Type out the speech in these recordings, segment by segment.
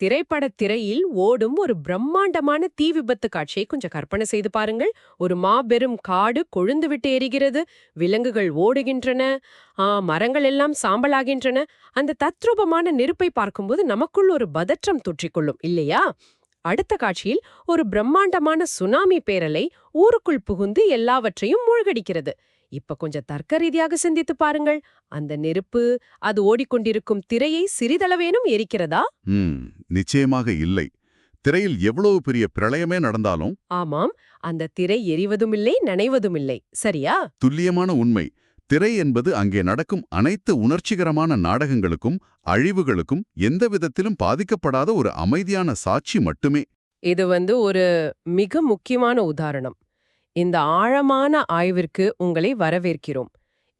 திரைப்படத் திரையில் ஓடும் ஒரு பிரம்மாண்டமான தீ விபத்து காட்சியை கொஞ்சம் கற்பனை செய்து பாருங்கள். ஒரு மாபெரும் காடு கொழுந்துவிட்டு எரிகிறது, விலங்குகள் ஓடுகின்றன, மரங்கள் எல்லாம் சாம்பலாகின்றன. அந்த தத்ரூபமான நெருப்பை பார்க்கும்போது நமக்குள் ஒரு பதற்றம் தொற்றிக்கொள்ளும் இல்லையா? அடுத்த காட்சியில் ஒரு பிரம்மாண்டமான சுனாமி பேரலை ஊருக்குள் புகுந்து எல்லாவற்றையும் மூழ்கடிக்கிறது. இப்ப கொஞ்சம் தர்க்க ரீதியாக சிந்தித்து பாருங்கள். அந்த நெருப்பு அது ஓடிக்கொண்டிருக்கும் திரையை சிறிதளவேனும் எரிக்கிறதா? நிச்சயமாக இல்லை. திரையில் எவ்வளவு பெரிய பிரளயமே நடந்தாலும் ஆமாம், அந்த திரை எரிவதுமில்லை, நனைவதுமில்லை. சரியா? துல்லியமான உண்மை. திரை என்பது அங்கே நடக்கும் அனைத்து உணர்ச்சிகரமான நாடகங்களுக்கும் அழிவுகளுக்கும் எந்த விதத்திலும் பாதிக்கப்படாத ஒரு அமைதியான சாட்சி மட்டுமே. இது ஒரு மிக முக்கியமான உதாரணம். இந்த ஆழமான ஆய்விற்கு உங்களை வரவேற்கிறோம்.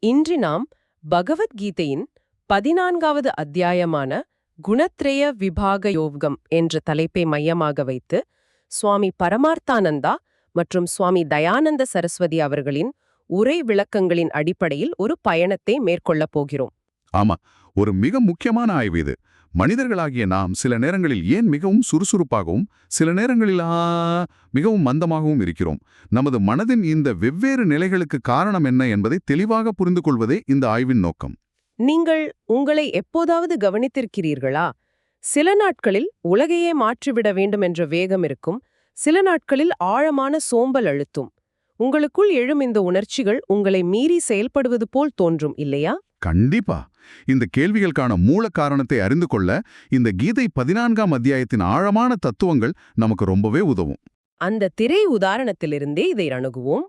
இன்று நாம் பகவத்கீதையின் 14வது அத்தியாயமான குணத்ரய விபாக யோகம் என்ற தலைப்பை மையமாக வைத்து சுவாமி பரமார்த்தானந்தா மற்றும் சுவாமி தயானந்த சரஸ்வதி அவர்களின் உரை விளக்கங்களின் அடிப்படையில் ஒரு பயணத்தை மேற்கொள்ளப் போகிறோம். ஆமா, ஒரு மிக முக்கியமான ஆய்வு இது. மனிதர்களாகிய நாம் சில நேரங்களில் ஏன் மிகவும் சுறுசுறுப்பாகவும் சில நேரங்களில் மிகவும் மந்தமாகவும் இருக்கிறோம்? நமது மனதின் இந்த வெவ்வேறு நிலைகளுக்கு காரணம் என்ன என்பதை தெளிவாக புரிந்து கொள்வதே இந்த ஆய்வின் நோக்கம். நீங்கள் உங்களை எப்போதாவது கவனித்திருக்கிறீர்களா? சில நாட்களில் உலகையே மாற்றிவிட வேண்டும் என்ற வேகம் இருக்கும், சில நாட்களில் ஆழமான சோம்பல் அழுத்தும். உங்களுக்குள் எழும் இந்த உணர்ச்சிகள் உங்களை மீறி செயல்படுவது போல் தோன்றும் இல்லையா? கண்டிப்பா. இந்த கேள்விகளுக்கான மூல காரணத்தை அறிந்து கொள்ள இந்த கீதை 14ஆம் அத்தியாயத்தின் ஆழமான தத்துவங்கள் நமக்கு ரொம்பவே உதவும். அந்த திரை உதாரணத்திலிருந்தே இதை அணுகுவோம்.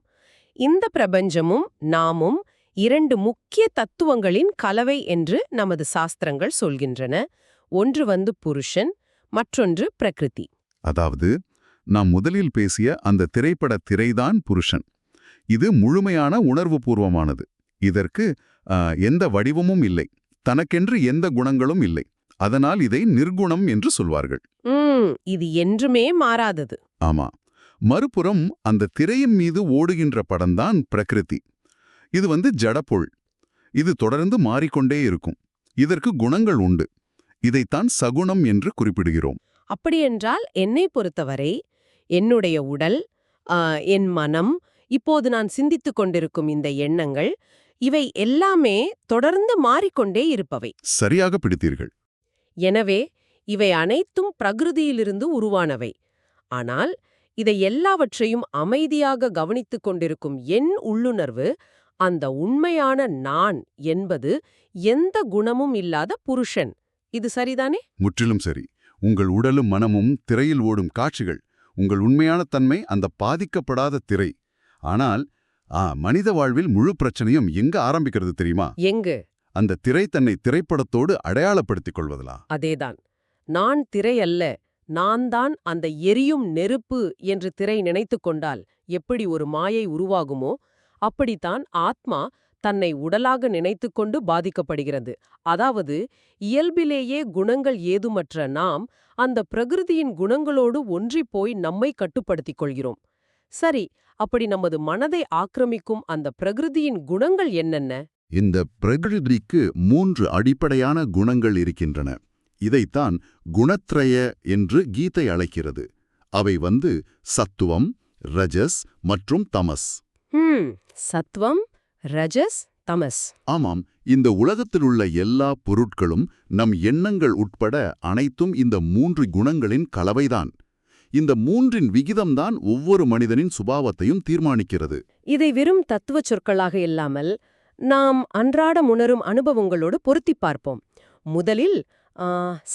இந்த பிரபஞ்சமும் நாமும் 2 முக்கிய தத்துவங்களின் கலவை என்று நமது சாஸ்திரங்கள் சொல்கின்றன. ஒன்று புருஷன், மற்றொன்று பிரகிருதி. அதாவது நாம் முதலில் பேசிய அந்த திரைப்பட திரைதான் புருஷன். இது முழுமையான உணர்வுபூர்வமானது. இதற்கு எந்த வடிவமும் இல்லை, தனக்கென்று எந்த குணங்களும் இல்லை. அதனால் இதை நிர்குணம் என்று சொல்வார்கள். இது என்றுமே மாறாதது. ஆமா. மறுபுறம் அந்த திரையின் மீது ஓடுகின்ற படம்தான் பிரகிருதி. இது ஜடப்பொருள். இது தொடர்ந்து மாறிக்கொண்டே இருக்கும். இதற்கு குணங்கள் உண்டு. இதைத்தான் சகுணம் என்று குறிப்பிடுகிறோம். அப்படியென்றால் என்னை பொறுத்தவரை என்னுடைய உடல், என் மனம், இப்போது நான் சிந்தித்துக் கொண்டிருக்கும் இந்த எண்ணங்கள், இவை எல்லாமே தொடர்ந்து மாறிக்கொண்டே இருப்பவை. சரியாக பிடித்தீர்கள். எனவே இவை அனைத்தும் பிரகிருதியிலிருந்து உருவானவை. ஆனால் இதை எல்லாவற்றையும் அமைதியாக கவனித்துக் கொண்டிருக்கும் என் உள்ளுணர்வு, அந்த உண்மையான நான் என்பது எந்த குணமும் இல்லாத புருஷன். இது சரிதானே? முற்றிலும் சரி. உங்கள் உடலும் மனமும் திரையில் ஓடும் காட்சிகள். உங்கள் உண்மையான தன்மை அந்த பாதிக்கப்படாத திரை. ஆனால் மனித வாழ்வில் முழு பிரச்சனையும் எங்க ஆரம்பிக்கிறது தெரியுமா? எங்கு? அந்த திரை தன்னை திரைப்படத்தோடு அடையாளப்படுத்திக் கொள்வதா? அதேதான். நான் திரை அல்ல, நான் தான் அந்த எரியும் நெருப்பு என்று திரை நினைத்து கொண்டால் எப்படி ஒரு மாயை உருவாகுமோ, அப்படித்தான் ஆத்மா தன்னை உடலாக நினைத்துக்கொண்டு பாதிக்கப்படுகிறது. அதாவது இயல்பிலேயே குணங்கள் ஏதுமற்ற நாம் அந்த பிரகிருதியின் குணங்களோடு ஒன்றிப்போய் நம்மை கட்டுப்படுத்திக் கொள்கிறோம். சரி, அப்படி நமது மனதை ஆக்கிரமிக்கும் அந்த பிரகிருதியின் குணங்கள் என்னென்ன? இந்த பிரகிருதிக்கு 3 அடிப்படையான குணங்கள் இருக்கின்றன. இதைத்தான் குணத்ரய என்று கீதை அழைக்கிறது. அவை சத்துவம், ரஜஸ் மற்றும் தமஸ். சத்துவம், ரஜஸ், தமஸ். ஆமாம். இந்த உலகத்தில் உள்ள எல்லா பொருட்களும் நம் எண்ணங்கள் உட்பட அனைத்தும் இந்த 3 குணங்களின் கலவைதான். இந்த 3இன் விகிதம்தான் ஒவ்வொரு மனிதனின் சுபாவத்தையும் தீர்மானிக்கிறது. இதை வெறும் தத்துவ சொற்களாக இல்லாமல் நாம் அன்றாடம் உணரும் அனுபவங்களோடு பொருத்தி பார்ப்போம். முதலில்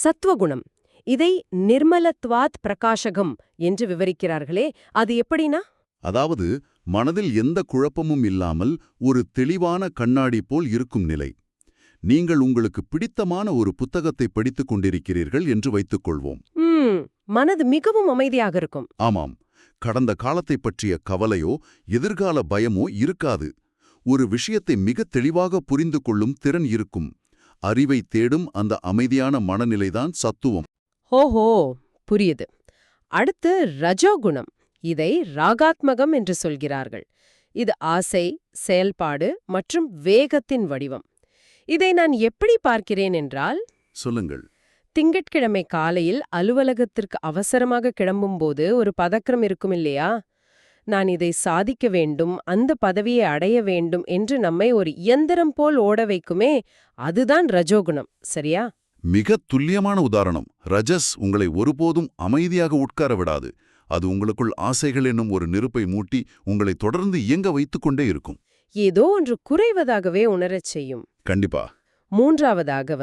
சத்வகுணம். இதை நிர்மலத்வாத் பிரகாசகம் என்று விவரிக்கிறார்களே, அது எப்படினா? அதாவது மனதில் எந்த குழப்பமும் இல்லாமல் ஒரு தெளிவான கண்ணாடி போல் இருக்கும் நிலை. நீங்கள் உங்களுக்கு பிடித்தமான ஒரு புத்தகத்தை படித்துக் கொண்டிருக்கிறீர்கள் என்று வைத்துக் கொள்வோம். மனது மிகவும் அமைதியாக இருக்கும். ஆமாம். கடந்த காலத்தை பற்றிய கவலையோ எதிர்கால பயமோ இருக்காது. ஒரு விஷயத்தை மிக தெளிவாக புரிந்து கொள்ளும் திறன் இருக்கும். அறிவை தேடும் அந்த அமைதியான மனநிலைதான் சத்துவம். ஓஹோ, புரியுது. அடுத்து ரஜோகுணம். இதை ராகாத்மகம் என்று சொல்கிறார்கள். இது ஆசை, செயல்பாடு மற்றும் வேகத்தின் வடிவம். இதை நான் எப்படி பார்க்கிறேன் என்றால், சொல்லுங்கள். திங்கட்கிழமை காலையில் அலுவலகத்திற்கு அவசரமாக கிளம்பும்போது ஒரு பதற்றம் இருக்கும் இல்லையா? நான் இதை சாதிக்க வேண்டும், அந்த பதவியை அடைய வேண்டும் என்று நம்மை ஒரு இயந்திரம் போல் ஓட வைக்குமே, அதுதான் ரஜோகுணம், சரியா? மிக துல்லியமான உதாரணம். ரஜஸ் உங்களை ஒருபோதும் அமைதியாக உட்கார விடாது. அது உங்களுக்குள் ஆசைகள் என்னும் ஒரு நெருப்பை மூட்டி உங்களை தொடர்ந்து இயங்க வைத்துக்கொண்டே இருக்கும். ஏதோ ஒன்று குறைவதாகவே உணரச் செய்யும். கண்டிப்பா. மூன்றாவதாக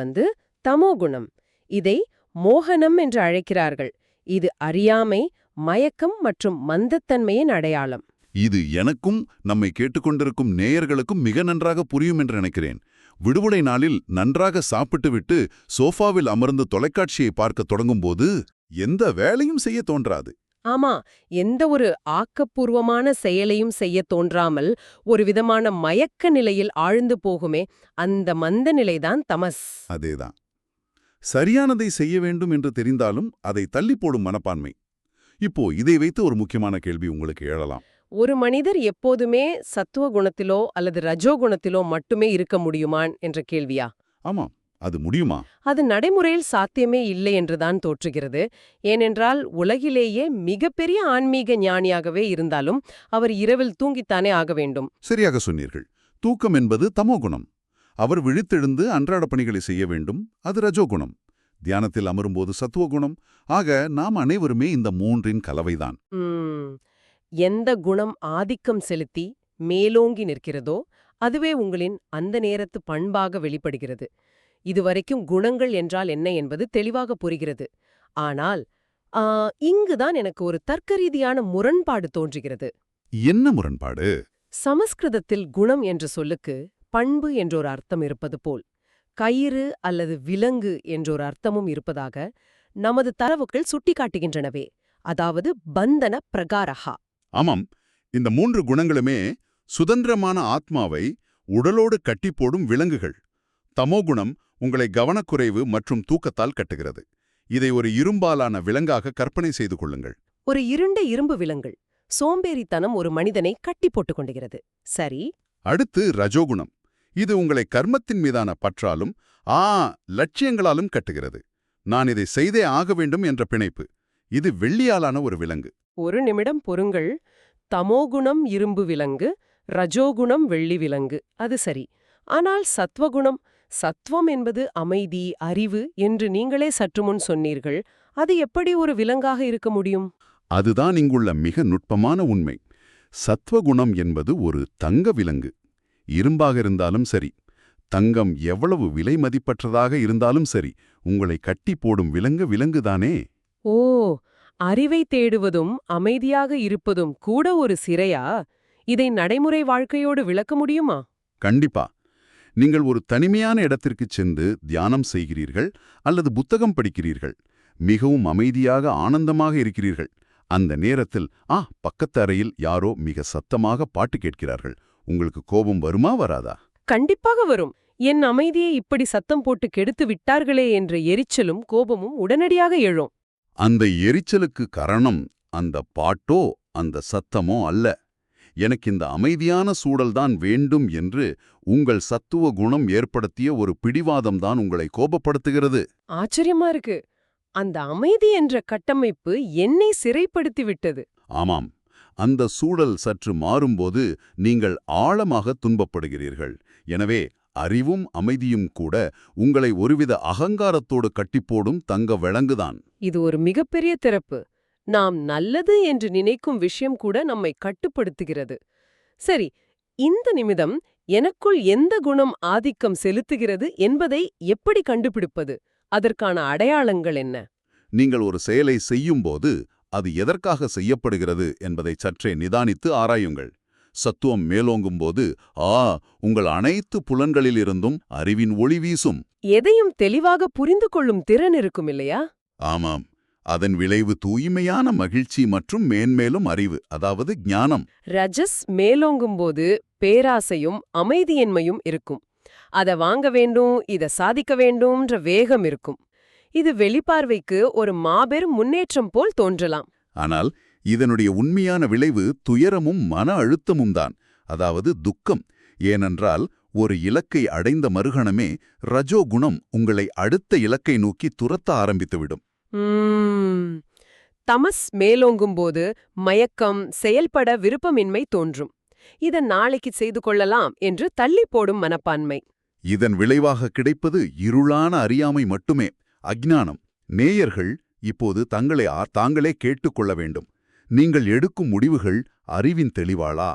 தமோகுணம். இதை மோகனம் என்று அழைக்கிறார்கள். இது அறியாமை, மயக்கம் மற்றும் மந்தத்தன்மையின் அடையாளம். இது எனக்கும் நம்மை கேட்டுக்கொண்டிருக்கும் நேயர்களுக்கும் மிக நன்றாக புரியும் என்று நினைக்கிறேன். விடுமுறை நாளில் நன்றாக சாப்பிட்டுவிட்டு சோஃபாவில் அமர்ந்து தொலைக்காட்சியை பார்க்க தொடங்கும்போது எந்த வேலையும் செய்ய தோன்றாது. ஆமா, எந்த ஒரு ஆக்கப்பூர்வமான செயலையும் செய்ய தோன்றாமல் ஒரு விதமான மயக்க நிலையில் ஆழ்ந்து போகுமே, அந்த மந்த நிலைதான் தமஸ். அதேதான். சரியானதை செய்ய வேண்டும் என்று தெரிந்தாலும் அதை தள்ளி போடும் மனப்பான்மை. இப்போ இதை வைத்து ஒரு முக்கியமான கேள்வி உங்களுக்கு எழலாம். ஒரு மனிதர் எப்போதுமே சத்துவ குணத்திலோ அல்லது ரஜோ குணத்திலோ மட்டுமே இருக்க முடியுமான் என்ற கேள்வியா? ஆமாம், அது முடியுமா? அது நடைமுறையில் சாத்தியமே இல்லை என்றுதான் தோற்றுகிறது. ஏனென்றால் உலகிலேயே மிகப்பெரிய ஆன்மீக ஞானியாகவே இருந்தாலும் அவர் இரவில் தூங்கித்தானே ஆக வேண்டும். சரியாக சொன்னீர்கள். தூக்கம் என்பது தமோகுணம். அவர் விழித்தெழுந்து அன்றாட பணிகளை செய்ய வேண்டும், அது ரஜோகுணம். தியானத்தில் அமரும்போது சத்துவகுணம். ஆக நாம் அனைவருமே இந்த மூன்றின் கலவைதான். எந்த குணம் ஆதிக்கம் செலுத்தி மேலோங்கி நிற்கிறதோ அதுவே உங்களின் அந்த நேரத்து பண்பாக வெளிப்படுகிறது. இதுவரைக்கும் குணங்கள் என்றால் என்ன என்பது தெளிவாக புரிகிறது. ஆனால் இங்குதான் எனக்கு ஒரு தர்க்கரீதியான முரண்பாடு தோன்றுகிறது. என்ன முரண்பாடு? சமஸ்கிருதத்தில் குணம் என்ற சொல்லுக்கு பண்பு என்றொரு அர்த்தம் இருப்பது போல் கயிறு அல்லது விலங்கு என்றொரு அர்த்தமும் இருப்பதாக நமது தரவுகள் சுட்டிக்காட்டுகின்றனவே. அதாவது பந்தன பிரகாரஹா. ஆமாம், இந்த மூன்று குணங்களுமே சுதந்திரமான ஆத்மாவை உடலோடு கட்டி போடும் விலங்குகள். தமோகுணம் உங்களை கவனக்குறைவு மற்றும் தூக்கத்தால் கட்டுகிறது. இதை ஒரு இரும்பாலான விலங்காக கற்பனை செய்து கொள்ளுங்கள். ஒரு இருண்ட இரும்பு விலங்குகள். சோம்பேறித்தனம் ஒரு மனிதனை கட்டி போட்டுக் கொண்டுகிறது. சரி. அடுத்து ரஜோகுணம். இது உங்களை கர்மத்தின் மீதான பற்றாலும் லட்சியங்களாலும் கட்டுகிறது. நான் இதை செய்தே ஆக வேண்டும் என்ற பிணைப்பு. இது வெள்ளியாலான ஒரு விலங்கு. ஒரு நிமிடம் பொறுங்கள். தமோகுணம் இரும்பு விலங்கு, ரஜோகுணம் வெள்ளி விலங்கு, அது சரி. ஆனால் சத்வகுணம், சத்வம் என்பது அமைதி, அறிவு என்று நீங்களே சற்றுமுன் சொன்னீர்கள். அது எப்படி ஒரு விலங்காக இருக்க முடியும்? அதுதான் இங்குள்ள மிக நுட்பமான உண்மை. சத்வகுணம் என்பது ஒரு தங்க விலங்கு. இரும்பாக இருந்தாலும் சரி, தங்கம் எவ்வளவு விலை மதிப்பற்றதாக இருந்தாலும் சரி, உங்களை கட்டி போடும் விலங்குதானே. ஓ, அறிவை தேடுவதும் அமைதியாக இருப்பதும் கூட ஒரு சிறையா? இதை நடைமுறை வாழ்க்கையோடு விளக்க முடியுமா? கண்டிப்பா. நீங்கள் ஒரு தனிமையான இடத்திற்குச் சென்று தியானம் செய்கிறீர்கள் அல்லது புத்தகம் படிக்கிறீர்கள். மிகவும் அமைதியாக ஆனந்தமாக இருக்கிறீர்கள். அந்த நேரத்தில் பக்கத்து அறையில் யாரோ மிக சத்தமாக பாட்டு கேட்கிறார்கள். உங்களுக்கு கோபம் வருமா, வராதா? கண்டிப்பாக வரும். என் அமைதியை இப்படி சத்தம் போட்டு கெடுத்து விட்டார்களே என்ற எரிச்சலும் கோபமும் உடனடியாக எழும். அந்த எரிச்சலுக்கு காரணம் அந்த பாட்டோ அந்த சத்தமோ அல்ல. எனக்கு இந்த அமைதியான சூழல்தான் வேண்டும் என்று உங்கள் சத்துவ குணம் ஏற்படுத்திய ஒரு பிடிவாதம்தான் உங்களை கோபப்படுத்துகிறது. ஆச்சரியமா இருக்கு. அந்த அமைதி என்ற கட்டமைப்பு என்னை சிறைப்படுத்தி விட்டது. ஆமாம், அந்த சூழல் சற்று மாறும்போது நீங்கள் ஆழமாக துன்பப்படுகிறீர்கள். எனவே அறிவும் அமைதியும் கூட உங்களை ஒருவித அகங்காரத்தோடு கட்டிப்போடும் தங்க விலங்குதான். இது ஒரு மிகப்பெரிய திறப்பு. நாம் நல்லது என்று நினைக்கும் விஷயம் கூட நம்மை கட்டுப்படுத்துகிறது. சரி, இந்த நிமிடம் எனக்குள் எந்த குணம் ஆதிக்கம் செலுத்துகிறது என்பதை எப்படி கண்டுபிடிப்பது? அதற்கான அடையாளங்கள் என்ன? நீங்கள் ஒரு செயலை செய்யும்போது அது எதற்காக செய்யப்படுகிறது என்பதை சற்றே நிதானித்து ஆராயுங்கள். சத்துவம் மேலோங்கும்போது உங்கள் அனைத்து புலன்களிலிருந்தும் அறிவின் ஒளி வீசும். எதையும் தெளிவாக புரிந்து கொள்ளும் திறன் இருக்கும் இல்லையா? ஆமாம், அதன் விளைவு தூய்மையான மகிழ்ச்சி மற்றும் மேன்மேலும் அறிவு, அதாவது ஞானம். ரஜஸ் மேலோங்கும்போது பேராசையும் அமைதியின்மையும் இருக்கும். அத வாங்க வேண்டும், இத சாதிக்க வேண்டும்ன்ற வேகம் இருக்கும். இது வெளிப்பார்வைக்கு ஒரு மாபெரும் முன்னேற்றம் போல் தோன்றலாம். ஆனால் இதனுடைய உண்மையான விளைவு துயரமும் மன அழுத்தமும் தான், அதாவது துக்கம். ஏனென்றால் ஒரு இலக்கை அடைந்த மறுகணமே ரஜோகுணம் உங்களை அடுத்த இலக்கை நோக்கி துரத்த ஆரம்பித்துவிடும். தமஸ் மேலோங்கும்போது மயக்கம், செயல்பட விருப்பமின்மை தோன்றும். இத நாளைக்கு செய்து கொள்ளலாம் என்று தள்ளி போடும் மனப்பான்மை. இதன் விளைவாக கிடைப்பது இருளான அறியாமை மட்டுமே, அஞ்ஞானம். நேயர்கள் இப்போது தங்களை தாங்களே கேட்டுக்கொள்ள வேண்டும். நீங்கள் எடுக்கும் முடிவுகள் அறிவின் தெளிவாளா,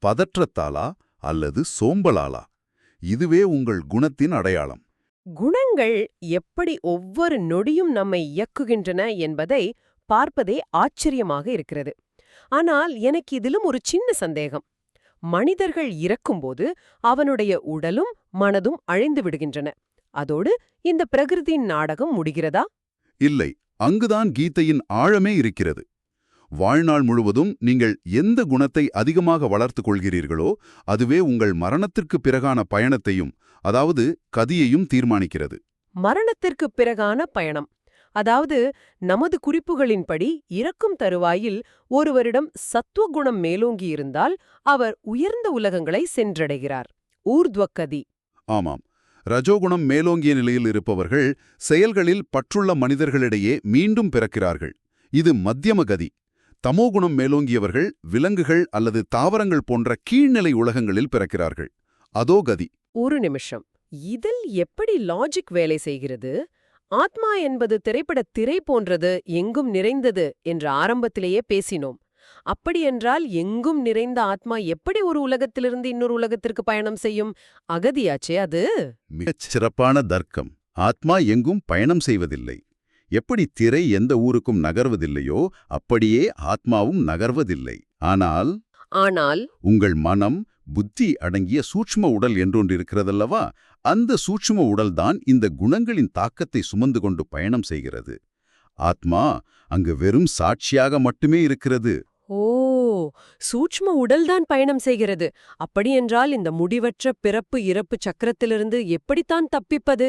பதற்றத்தாலா அல்லது சோம்பலாலா? இதுவே உங்கள் குணத்தின் அடையாளம். குணங்கள் எப்படி ஒவ்வொரு நொடியும் நம்மை இயக்குகின்றன என்பதை பார்ப்பதே ஆச்சரியமாக இருக்கிறது. ஆனால் எனக்கு இதிலும் ஒரு சின்ன சந்தேகம். மனிதர்கள் இறக்கும்போது அவனுடைய உடலும் மனதும் அழிந்து விடுகின்றன. அதோடு இந்த பிரகிருதியின் நாடகம் முடிகிறதா? இல்லை, அங்குதான் கீதையின் ஆழமே இருக்கிறது. வாழ்நாள் முழுவதும் நீங்கள் எந்த குணத்தை அதிகமாக வளர்த்துக் கொள்கிறீர்களோ அதுவே உங்கள் மரணத்திற்கு பிறகான பயணத்தையும், அதாவது கதியையும் தீர்மானிக்கிறது. மரணத்திற்கு பிறகான பயணம், அதாவது நமது குறிப்புகளின்படி இறக்கும் தருவாயில் ஒருவரிடம் சத்துவகுணம் மேலோங்கியிருந்தால் அவர் உயர்ந்த உலகங்களை சென்றடைகிறார். ஊர்த்வக்கதி. ஆமாம், ரஜோகுணம் மேலோங்கிய நிலையில் இருப்பவர்கள் செயல்களில் பற்றுள்ள மனிதர்களிடையே மீண்டும் பிறக்கிறார்கள். இது மத்தியம கதி. தமோகுணம் மேலோங்கியவர்கள் விலங்குகள் அல்லது தாவரங்கள் போன்ற கீழ்நிலை உலகங்களில் பிறக்கிறார்கள். அதோ கதி. ஒரு நிமிஷம், இதில் எப்படி லாஜிக் வேலை செய்கிறது? ஆத்மா என்பது திரைப்பட திரை போன்றது, எங்கும் நிறைந்தது என்று ஆரம்பத்திலேயே பேசினோம். அப்படியென்றால் எங்கும் நிறைந்த ஆத்மா எப்படி ஒரு உலகத்திலிருந்து இன்னொரு உலகத்திற்கு பயணம் செய்யும்? அகதியாச்சே அது. மிகச் சிறப்பான தர்க்கம். ஆத்மா எங்கும் பயணம் செய்வதில்லை. எப்படி திரை எந்த ஊருக்கும் நகர்வதில்லையோ அப்படியே ஆத்மாவும் நகர்வதில்லை. ஆனால் உங்கள் மனம், புத்தி அடங்கிய சூட்சும உடல் என்றொன்றிருக்கிறதல்லவா, அந்த சூட்சும உடல்தான் இந்த குணங்களின் தாக்கத்தை சுமந்து கொண்டு பயணம் செய்கிறது. ஆத்மா அங்கு வெறும் சாட்சியாக மட்டுமே இருக்கிறது. ஓ, சூட்ச்ம உடல்தான் பயணம் செய்கிறது. அப்படியென்றால் இந்த முடிவற்ற பிறப்பு இறப்பு சக்கரத்திலிருந்து எப்படித்தான் தப்பிப்பது?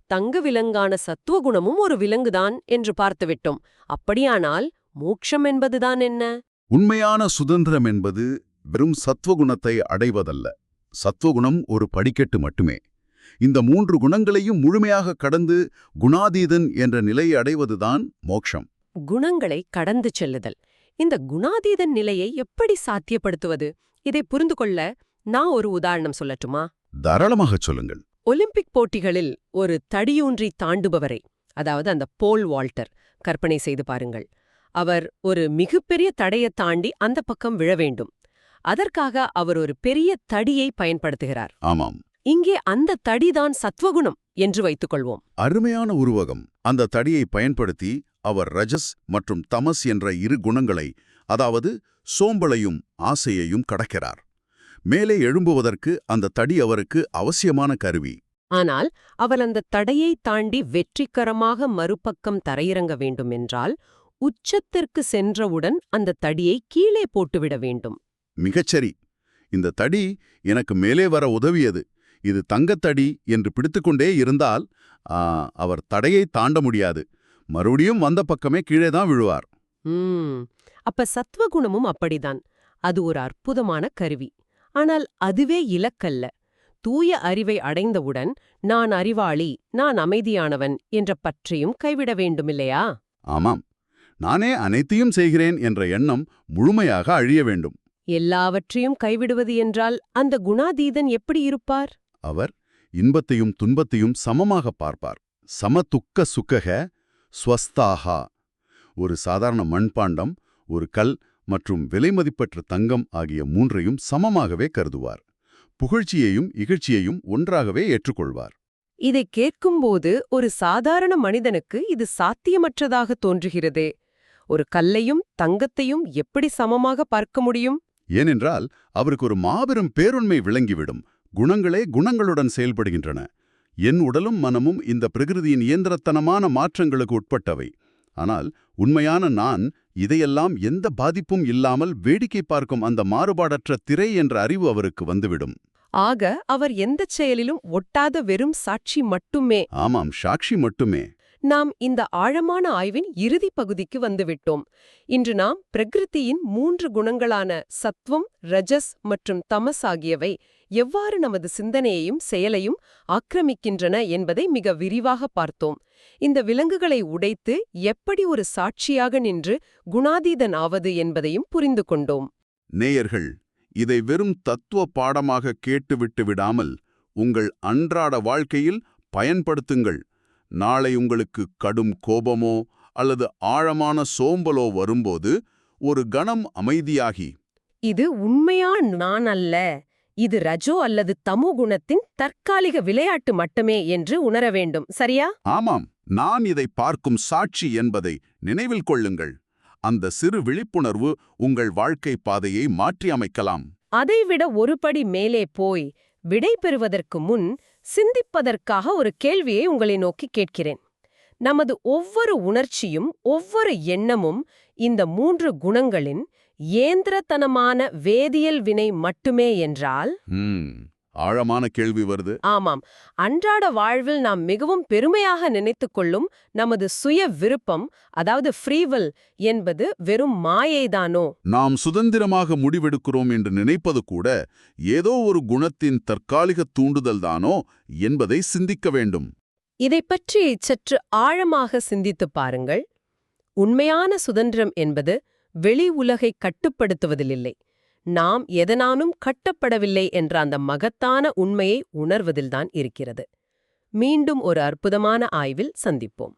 தங்க விலங்கான சத்துவகுணமும் ஒரு விலங்குதான் என்று பார்த்துவிட்டோம். அப்படியானால் மோட்சம் என்பதுதான் என்ன? உண்மையான சுதந்திரம் என்பது வெறும் சத்வகுணத்தை அடைவதல்ல. சத்வகுணம் ஒரு படிக்கட்டு மட்டுமே. இந்த 3 குணங்களையும் முழுமையாக கடந்து குணாதீதன் என்ற நிலையை அடைவதுதான் மோட்சம். குணங்களை கடந்து செல்லுதல். இந்த குணாதீதன் நிலையை எப்படி சாத்தியப்படுத்துவது? இதை புரிந்து கொள்ள நான் ஒரு உதாரணம் சொல்லட்டுமா? தாராளமாகச் சொல்லுங்கள். ஒலிம்பிக் போட்டிகளில் ஒரு தடியூன்றி தாண்டுபவரை, அதாவது அந்த போல் வால்டர், கற்பனை செய்து பாருங்கள். அவர் ஒரு மிகப்பெரிய தடையை தாண்டி அந்த பக்கம் விழ வேண்டும். அதற்காக அவர் ஒரு பெரிய தடியை பயன்படுத்துகிறார். ஆமாம், இங்கே அந்த தடிதான் சத்வகுணம் என்று வைத்துக்கொள்வோம். அருமையான உருவகம். அந்த தடியை பயன்படுத்தி அவர் ரஜஸ் மற்றும் தமஸ் என்ற 2 குணங்களை, அதாவது சோம்பலையும் ஆசையையும் கடக்கிறார். மேலே எழும்புவதற்கு அந்த தடி அவருக்கு அவசியமான கருவி. ஆனால் அவர் அந்த தடையை தாண்டி வெற்றிகரமாக மறுபக்கம் தரையிறங்க வேண்டுமென்றால் உச்சத்திற்கு சென்றவுடன் அந்த தடியை கீழே போட்டுவிட வேண்டும். மிகச்சரி. இந்த தடி எனக்கு மேலே வர உதவியது, இது தங்கத்தடி என்று பிடித்துக்கொண்டே இருந்தால் அவர் தடையை தாண்ட முடியாது. மறுபடியும் வந்த பக்கமே கீழேதான் விழுவார். அப்ப சத்வகுணமும் அப்படிதான். அது ஒரு அற்புதமான கருவி. ஆனால் அதுவே இலக்கல்ல. தூய அறிவை அடைந்தவுடன் நான் அறிவாளி, நான் அமைதியானவன் என்ற பற்றையும் கைவிட வேண்டுமில்லையா? ஆமாம், நானே அனைத்தையும் செய்கிறேன் என்ற எண்ணம் முழுமையாக அழிய வேண்டும். எல்லாவற்றையும் கைவிடுவது என்றால் அந்த குணாதீதன் எப்படி இருப்பார்? அவர் இன்பத்தையும் துன்பத்தையும் சமமாக பார்ப்பார். சமதுக்க சுக்கக ஸ்வஸ்தாகா. ஒரு சாதாரண மண்பாண்டம், ஒரு கல் மற்றும் விலைமதிப்பற்ற தங்கம் ஆகிய 3ஐயும் சமமாகவே கருதுவார். புகழ்ச்சியையும் இகழ்ச்சியையும் ஒன்றாகவே ஏற்றுக்கொள்வார். இதை கேட்கும்போது ஒரு சாதாரண மனிதனுக்கு இது சாத்தியமற்றதாக தோன்றுகிறதே. ஒரு கல்லையும் தங்கத்தையும் எப்படி சமமாக பார்க்க முடியும்? ஏனென்றால் அவருக்கு ஒரு மாபெரும் பேருண்மை விளங்கிவிடும். குணங்களே குணங்களுடன் செயல்படுகின்றன. என் உடலும் மனமும் இந்த பிரகிருதியின் இயந்திரத்தனமான மாற்றங்களுக்கு உட்பட்டவை. ஆனால் உண்மையான நான் இதையெல்லாம் எந்த பாதிப்பும் இல்லாமல் வேடிக்கை பார்க்கும் அந்த மாறுபாடற்ற திரை என்ற அறிவு அவருக்கு வந்துவிடும். ஆக அவர் எந்தச் செயலிலும் ஒட்டாத வெறும் சாட்சி மட்டுமே. ஆமாம், சாட்சி மட்டுமே. நாம் இந்த ஆழமான ஆய்வின் இறுதி பகுதிக்கு வந்துவிட்டோம். இன்று நாம் பிரகிருதியின் 3 குணங்களான சத்வம், ரஜஸ் மற்றும் தமஸ் ஆகியவை எவ்வாறு நமது சிந்தனையையும் செயலையும் ஆக்கிரமிக்கின்றன என்பதை மிக விரிவாக பார்த்தோம். இந்த விலங்குகளை உடைத்து எப்படி ஒரு சாட்சியாக நின்று குணாதீதன் ஆவது என்பதையும் புரிந்து கொண்டோம். நேயர்கள், இதை வெறும் தத்துவ பாடமாக கேட்டுவிட்டு விடாமல் உங்கள் அன்றாட வாழ்க்கையில் பயன்படுத்துங்கள். நாளை உங்களுக்கு கடும் கோபமோ அல்லது ஆழமான சோம்பலோ வரும்போது ஒரு கணம் அமைதியாகி, இது உண்மையான நான் அல்ல, இது ரஜோ அல்லது தமோ குணத்தின் தற்காலிக விளையாட்டு மட்டுமே என்று உணர வேண்டும். சரியா? ஆமாம், நான் இதை பார்க்கும் சாட்சி என்பதை நினைவில் கொள்ளுங்கள். அந்த சிறு விழிப்புணர்வு உங்கள் வாழ்க்கை பாதையை மாற்றி அமைக்கலாம். அதைவிட ஒருபடி மேலே போய் விடை பெறுவதற்கு முன் சிந்திப்பதற்காக ஒரு கேள்வியை உங்களை நோக்கி கேட்கிறேன். நமது ஒவ்வொரு உணர்ச்சியும் ஒவ்வொரு எண்ணமும் இந்த 3 குணங்களின் இயந்திரத்தனமான வேதியியல் வினை மட்டுமே என்றால்? ஆழமான கேள்வி வருது. ஆமாம், அன்றாட வாழ்வில் நாம் மிகவும் பெருமையாக நினைத்துக் கொள்ளும் நமது சுய விருப்பம், அதாவது ஃப்ரீவில் என்பது வெறும் மாயைதானோ? நாம் சுதந்திரமாக முடிவெடுக்கிறோம் என்று நினைப்பது கூட ஏதோ ஒரு குணத்தின் தற்காலிக தூண்டுதல்தானோ என்பதை சிந்திக்க வேண்டும். இதைப் பற்றி சற்று ஆழமாக சிந்தித்துப் பாருங்கள். உண்மையான சுதந்திரம் என்பது வெளி உலகை கட்டுப்படுத்துவதில்லை, நாம் எதனாலும் கட்டப்படவில்லை என்ற அந்த மகத்தான உண்மையை உணர்வதில்தான் இருக்கிறது. மீண்டும் ஒரு அற்புதமான ஆய்வில் சந்திப்போம்.